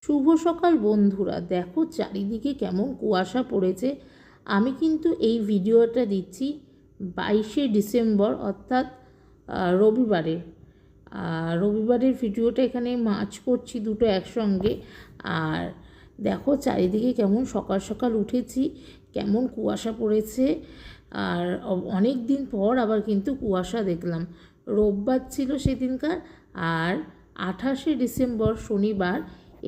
শুভ সকাল বন্ধুরা, দেখো চারিদিকে কেমন কুয়াশা পড়েছে। আমি কিন্তু এই ভিডিওটা দিচ্ছি 22শে ডিসেম্বর অর্থাৎ রবিবারে। রবিবারের ভিডিওটা এখানে মাছ করছি দুটো একসঙ্গে। আর দেখো চারিদিকে কেমন সকাল সকাল উঠেছি, কেমন কুয়াশা পড়েছে। আর অনেক দিন পর আবার কিন্তু কুয়াশা দেখলাম। রোববার ছিল সেদিনকার, আর 28শে ডিসেম্বর শনিবার।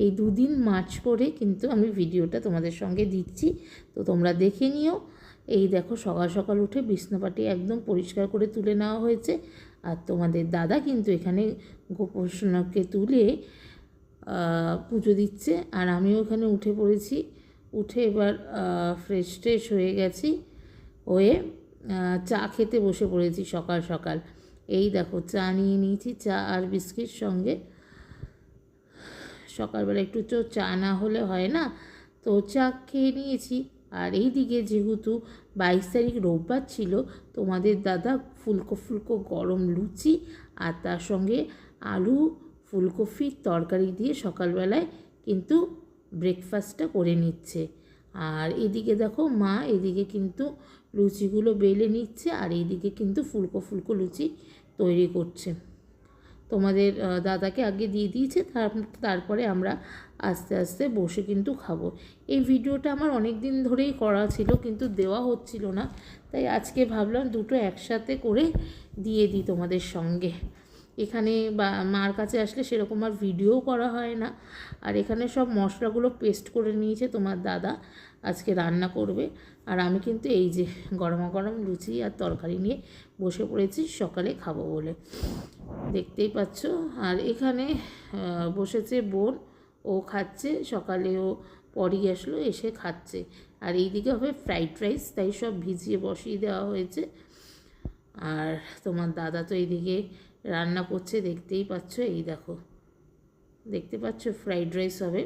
এই দুদিন মাছ করে কিন্তু আমি ভিডিওটা তোমাদের সঙ্গে দিচ্ছি, তো তোমরা দেখে নিও। এই দেখো সকাল সকাল উঠে বিছনাপাটি একদম পরিষ্কার করে তুলে নেওয়া হয়েছে। আর তোমাদের দাদা কিন্তু এখানে গোপোষণকে তুলে পুজো দিচ্ছে, আর আমিও ওখানে উঠে পড়েছি। উঠে এবার ফ্রেশ ট্রেশ হয়ে গেছি, হয়ে চা খেতে বসে পড়েছি সকাল সকাল। এই দেখো চা নিয়ে নিয়েছি, চা আর বিস্কিট সঙ্গে। সকালবেলা একটু তো চা না হলে হয় না, তো চা খেয়ে নিয়েছি। আর এই দিকে যেহেতু 22 তারিখ রোববার ছিল, তোমাদের দাদা ফুলকো ফুলকো গরম লুচি আর তার সঙ্গে আলু ফুলকপির তরকারি দিয়ে সকালবেলায় কিন্তু ব্রেকফাস্টটা করে নিচ্ছে। আর এদিকে দেখো মা এদিকে কিন্তু লুচিগুলো বেলে নিচ্ছে, আর এইদিকে কিন্তু ফুলকো ফুলকো লুচি তৈরি করছে। তোমাদের দাদাকে আগে দিয়ে দিয়েছে, তারপরে আমরা আস্তে আস্তে বসে কিন্তু খাবো। এই ভিডিওটা আমার অনেক দিন ধরেই করা ছিল, কিন্তু দেওয়া হচ্ছিল না, তাই আজকে ভাবলাম দুটো একসাথে করে দিয়ে দিই তোমাদের সঙ্গে। এখানে বা মার কাছে আসলে সেরকম আর ভিডিও করা হয় না। আর এখানে সব মশলাগুলো পেস্ট করে নিয়েছে তোমার দাদা, আজকে রান্না করবে। আর আমি কিন্তু এই যে গরমা গরম লুচি আর তরকারি নিয়ে বসে পড়েছি সকালে খাবো বলে, দেখতেই পাচ্ছ। আর এখানে বসেছে বোন, ও খাচ্ছে। সকালে ও পরই আসলো, এসে খাচ্ছে। আর এইদিকে হবে ফ্রাইড রাইস, তাই সব ভিজিয়ে বসিয়ে দেওয়া হয়েছে। আর তোমার দাদা তো এইদিকে রান্না করছে, দেখতেই পাচ্ছ। এই দেখো, দেখতে পাচ্ছ ফ্রাইড রাইস হবে,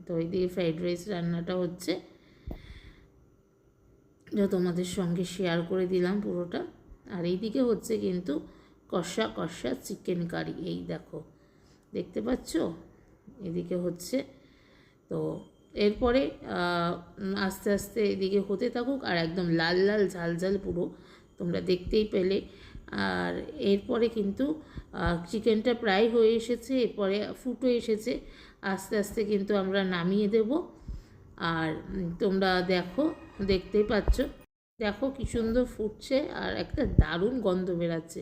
তো এইদিকে ফ্রাইড রাইস রান্নাটা হচ্ছে, যা তোমাদের সঙ্গে শেয়ার করে দিলাম পুরোটা। আর এইদিকে হচ্ছে কিন্তু কষা কষা চিকেন কারি, এই দেখো দেখতে পাচ্ছ, এদিকে হচ্ছে। তো এরপরে আস্তে আস্তে এদিকে হতে থাকুক, আর একদম লাল লাল ঝাল ঝাল পুরো তোমরা দেখতেই পেলে। আর এরপরে কিন্তু চিকেনটা প্রায় হয়ে এসেছে, এরপরে ফুটে এসেছে। আস্তে আস্তে কিন্তু আমরা নামিয়ে দেব। আর তোমরা দেখো, দেখতেই পাচ্ছ, দেখো কি সুন্দর ফুটছে, আর একটা দারুণ গন্ধ বেরাচ্ছে।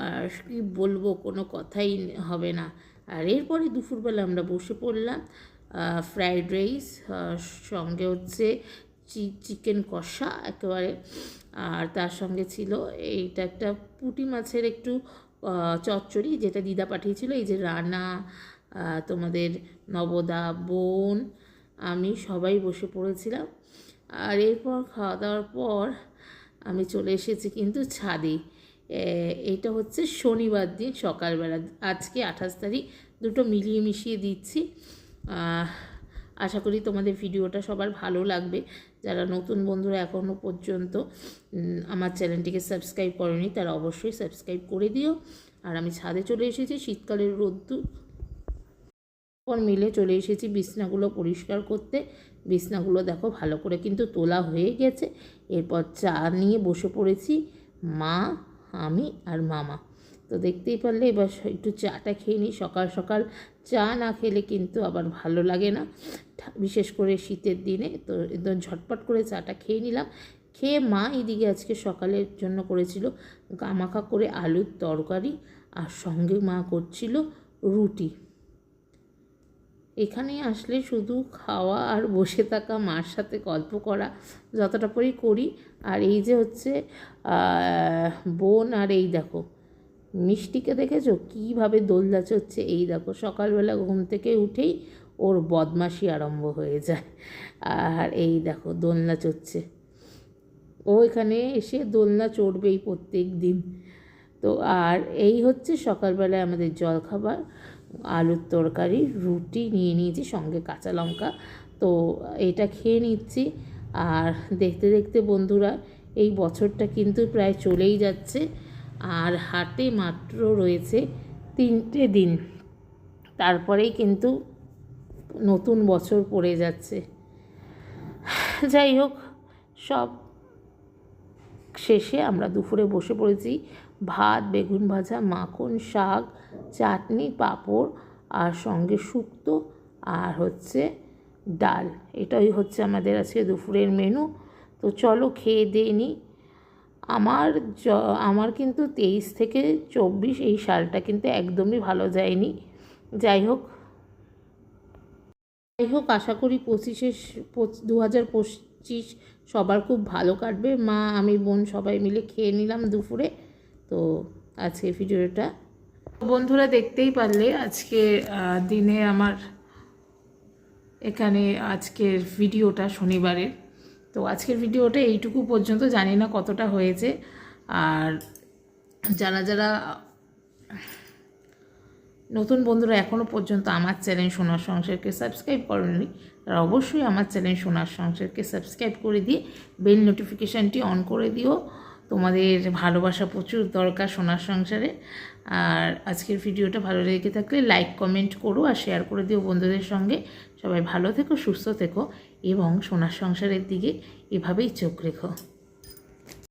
আর কি বলবো, কোনো কথাই হবে না। আর এরপরে দুপুরবেলা আমরা বসে পড়লাম ফ্রাইড রাইস, সঙ্গে হচ্ছে চিকেন কষা একেবারে। আর তার সঙ্গে ছিল এইটা একটা পুঁটি মাছের একটু চচ্চড়ি, যেটা দিদা পাঠিয়েছিল। এই যে রানা, তোমাদের নবদা, বোন, আমি সবাই বসে পড়েছিলাম। আর এরপর খাওয়া দাওয়ার পর আমি চলে এসেছি কিন্তু ছাদে। এটা হচ্ছে শনিবার দিন সকালবেলা, আজকে 28 তারিখ, দুটো মিলিয়ে মিশিয়ে দিচ্ছি। আশা করি তোমাদের ভিডিওটা সবার ভালো লাগবে। যারা নতুন বন্ধুরা এখনও পর্যন্ত আমার চ্যানেলটিকে সাবস্ক্রাইব করেনি, তারা অবশ্যই সাবস্ক্রাইব করে দিও। আর আমি ছাদে চলে এসেছি, শীতকালের রোদ্দুর পর মিলে চলে এসেছি বিছনাগুলো পরিষ্কার করতে। বিছনাগুলো দেখো ভালো করে কিন্তু তোলা হয়ে গেছে। এরপর চা নিয়ে বসে পড়েছি মা, আমি আর মামা। তো দেখতেই পারলে এবার একটু চাটা খেয়ে নিই। সকাল সকাল চা না খেলে কিন্তু আবার ভালো লাগে না, বিশেষ করে শীতের দিনে। তো একদম ঝটপট করে চাটা খেয়ে নিলাম। খেয়ে মা এদিকে আজকে সকালের জন্য করেছিল গামাখা করে আলুর তরকারি, আর সঙ্গে মা করছিল রুটি। এখানে আসলে শুধু খাওয়া আর বসে থাকা, মার সাথে গল্প করা যতটা পরেই করি। আর এই যে হচ্ছে বোন, আর এই দেখো মিষ্টিকে দেখেছো কীভাবে দোলনা চড়ছে। এই দেখো সকালবেলা ঘুম থেকে উঠেই ওর বদমাশি আরম্ভ হয়ে যায়। আর এই দেখো দোলনা চড়ছে, ও এখানে এসে দোলনা চড়বেই প্রত্যেক দিন। তো আর এই হচ্ছে সকালবেলায় আমাদের জলখাবার, আলুর তরকারি, রুটি নিয়ে নিয়েছি, সঙ্গে কাঁচা লঙ্কা। তো এটা খেয়ে নিচ্ছি। আর দেখতে দেখতে বন্ধুরা এই বছরটা কিন্তু প্রায় চলেই যাচ্ছে, আর হাতে মাত্র রয়েছে 3টে দিন, তারপরেই কিন্তু নতুন বছর পড়ে যাচ্ছে। যাই হোক, সব শেষে আমরা দুপুরে বসে পড়েছি। ভাত, বেগুন ভাজা, মাখন, শাক, চাটনি, পাঁপড় আর সঙ্গে শুক্তো আর হচ্ছে ডাল। এটাই হচ্ছে আমাদের আজকে দুপুরের মেনু। তো চলো খেয়ে দিয়ে নিই। আমার কিন্তু 23 থেকে 24 এই সালটা কিন্তু একদমই ভালো যায়নি। যাই হোক আশা করি 2025 সবার খুব ভালো কাটবে। মা, আমি, বোন সবাই মিলে খেয়ে নিলাম দুপুরে। তো আজকে ভিডিওটা বন্ধুরা দেখতেই পারলে আজকে দিনে আমার এখানে আজকের ভিডিওটা শনিবারের। তো আজকের ভিডিওটা এইটুকু পর্যন্ত, জানি না কতটা হয়েছে। আর যারা যারা নতুন বন্ধুরা এখনও পর্যন্ত আমার চ্যানেল সোনার সংসারকে সাবস্ক্রাইব করেননি, তারা অবশ্যই আমার চ্যানেল সোনার সংসারকে সাবস্ক্রাইব করে দিয়ে বেল নোটিফিকেশানটি অন করে দিও। তোমাদের ভালোবাসা প্রচুর দরকার সোনার সংসারে। আর আজকের ভিডিওটা ভালো লেগে থাকলে লাইক কমেন্ট করো আর শেয়ার করে দিও বন্ধুদের সঙ্গে। সবাই ভালো থেকো, সুস্থ থেকো এবং সোনার সংসারের দিকে এভাবেই চোখ রেখো।